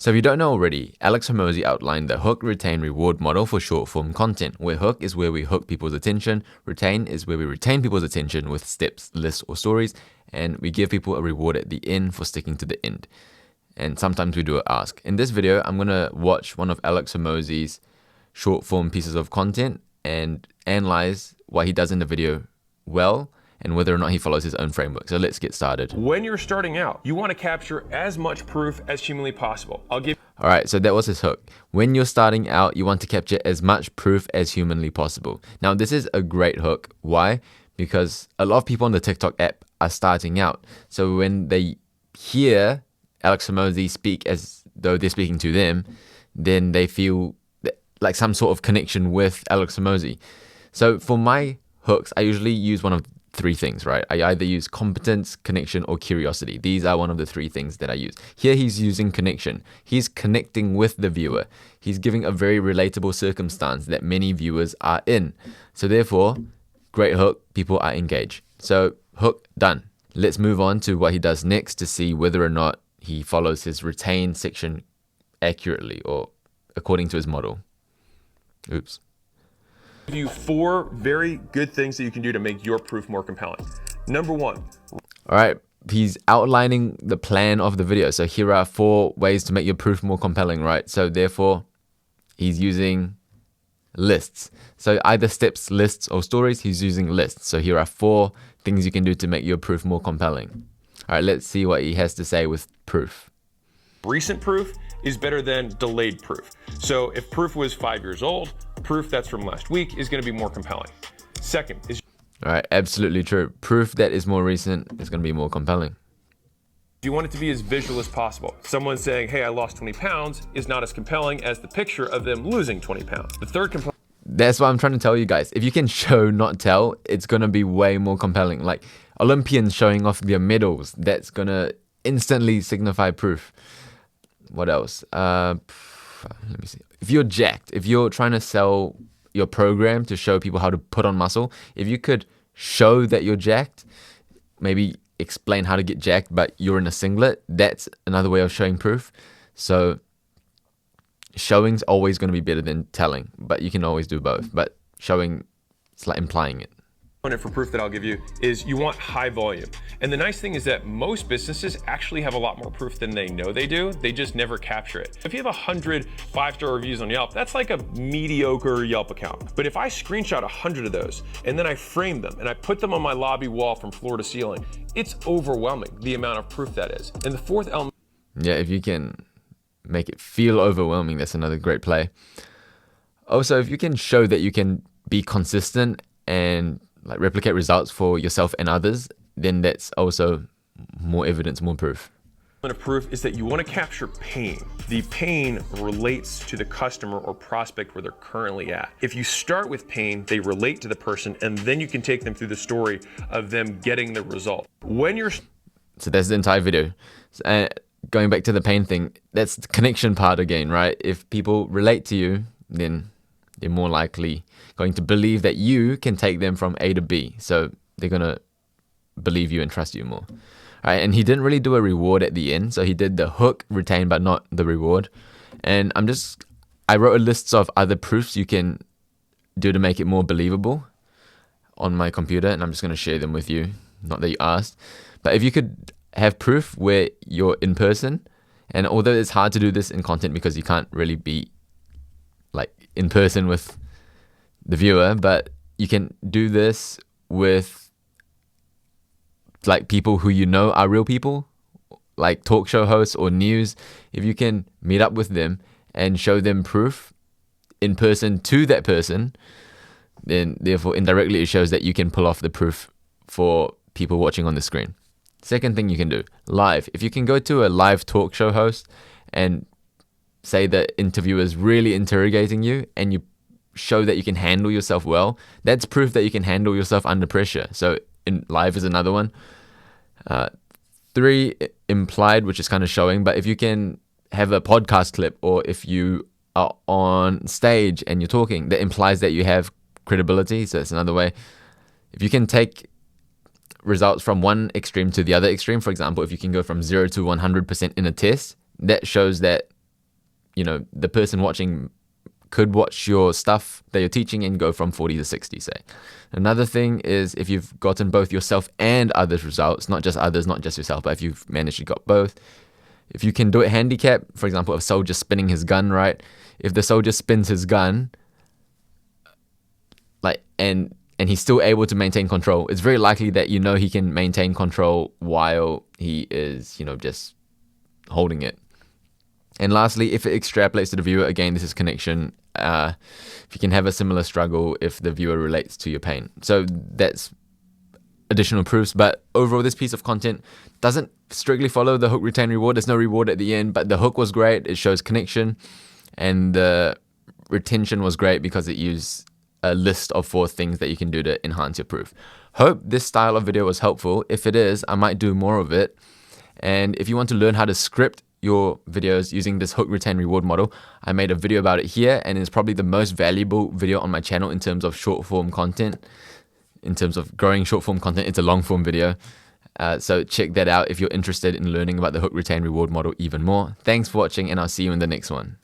So if you don't know already, Alex Hormozi outlined the hook, retain, reward model for short form content, where hook is where we hook people's attention, retain is where we retain people's attention with steps, lists, or stories, and we give people a reward at the end for sticking to the end. And sometimes we do an ask. In this video, I'm going to watch one of Alex Hormozi's short form pieces of content and analyze what he does in the video well, and whether or not he follows his own framework. So let's get started. When you're starting out, you want to capture as much proof as humanly possible. All right, so that was his hook. When you're starting out, you want to capture as much proof as humanly possible. Now, this is a great hook. Why? Because a lot of people on the TikTok app are starting out. So when they hear Alex Hormozi speak as though they're speaking to them, then they feel like some sort of connection with Alex Hormozi. So for my hooks, I usually use one of three things, right? I either use competence, connection, or curiosity. These are one of the three things that I use. Here he's using connection. He's connecting with the viewer. He's giving a very relatable circumstance that many viewers are in. So therefore, great hook, people are engaged. So hook, done. Let's move on to what he does next to see whether or not he follows his retain section accurately or according to his model. Oops. Give you 4 very good things that you can do to make your proof more compelling. Number 1. All right, he's outlining the plan of the video. So here are 4 ways to make your proof more compelling, right? So therefore, he's using lists. So either steps, lists, or stories, he's using lists. So here are 4 things you can do to make your proof more compelling. All right, let's see what he has to say with proof. Recent proof is better than delayed proof. So if proof was 5 years old, proof that's from last week is going to be more compelling. Second is, all right, absolutely true. Proof that is more recent is going to be more compelling. you want it to be as visual as possible. Someone saying, hey, I lost 20 pounds is not as compelling as the picture of them losing 20 pounds. The third component. That's what I'm trying to tell you guys. If you can show, not tell, it's going to be way more compelling. Like Olympians showing off their medals, that's going to instantly signify proof. What else? Let me see. If you're jacked, if you're trying to sell your program to show people how to put on muscle, if you could show that you're jacked, maybe explain how to get jacked, but you're in a singlet, that's another way of showing proof. So showing's always going to be better than telling, but you can always do both. But showing, it's like implying it. For proof that I'll give you is you want high volume. And the nice thing is that most businesses actually have a lot more proof than they know they do. They just never capture it. If you have 100 5-star reviews on Yelp, that's like a mediocre Yelp account. But if I screenshot 100 of those and then I frame them and I put them on my lobby wall from floor to ceiling, it's overwhelming the amount of proof that is. And the fourth element. Yeah, if you can make it feel overwhelming, that's another great play. Also, if you can show that you can be consistent and like replicate results for yourself and others, then that's also more evidence, more proof. Of proof is that you want to capture pain. The pain relates to the customer or prospect where they're currently at. If you start with pain, they relate to the person, and then you can take them through the story of them getting the result. So that's the entire video. Going back to the pain thing, that's the connection part again, right? If people relate to you, then they're more likely going to believe that you can take them from A to B. So they're going to believe you and trust you more. All right, and he didn't really do a reward at the end. So he did the hook, retain, but not the reward. And I wrote a list of other proofs you can do to make it more believable on my computer. And I'm just going to share them with you. Not that you asked. But if you could have proof where you're in person, and although it's hard to do this in content because you can't really be like in person with the viewer, but you can do this with like people who you know are real people, like talk show hosts or news. If you can meet up with them and show them proof in person to that person, then therefore indirectly it shows that you can pull off the proof for people watching on the screen. Second thing you can do, live. If you can go to a live talk show host and say the interviewer is really interrogating you and you show that you can handle yourself well, that's proof that you can handle yourself under pressure. So in live is another one. 3, implied, which is kind of showing, but if you can have a podcast clip or if you are on stage and you're talking, that implies that you have credibility. So it's another way. If you can take results from one extreme to the other extreme, for example, if you can go from 0 to 100% in a test, that shows that the person watching could watch your stuff that you're teaching and go from 40 to 60, say. Another thing is if you've gotten both yourself and others results, not just others, not just yourself, but if you've managed to got both, if you can do it handicap, for example, a soldier spinning his gun, right? If the soldier spins his gun, and he's still able to maintain control, it's very likely that he can maintain control while he is, just holding it. And lastly, if it extrapolates to the viewer, again, this is connection. If you can have a similar struggle if the viewer relates to your pain. So that's additional proofs. But overall, this piece of content doesn't strictly follow the hook, retain, reward. There's no reward at the end, but the hook was great. It shows connection. And the retention was great because it used a list of 4 things that you can do to enhance your proof. Hope this style of video was helpful. If it is, I might do more of it. And if you want to learn how to script your videos using this hook, retain, reward model, I made a video about it here, and it's probably the most valuable video on my channel in terms of short form content. In terms of growing short form content, it's a long form video. So check that out if you're interested in learning about the hook, retain, reward model even more. Thanks for watching, and I'll see you in the next one.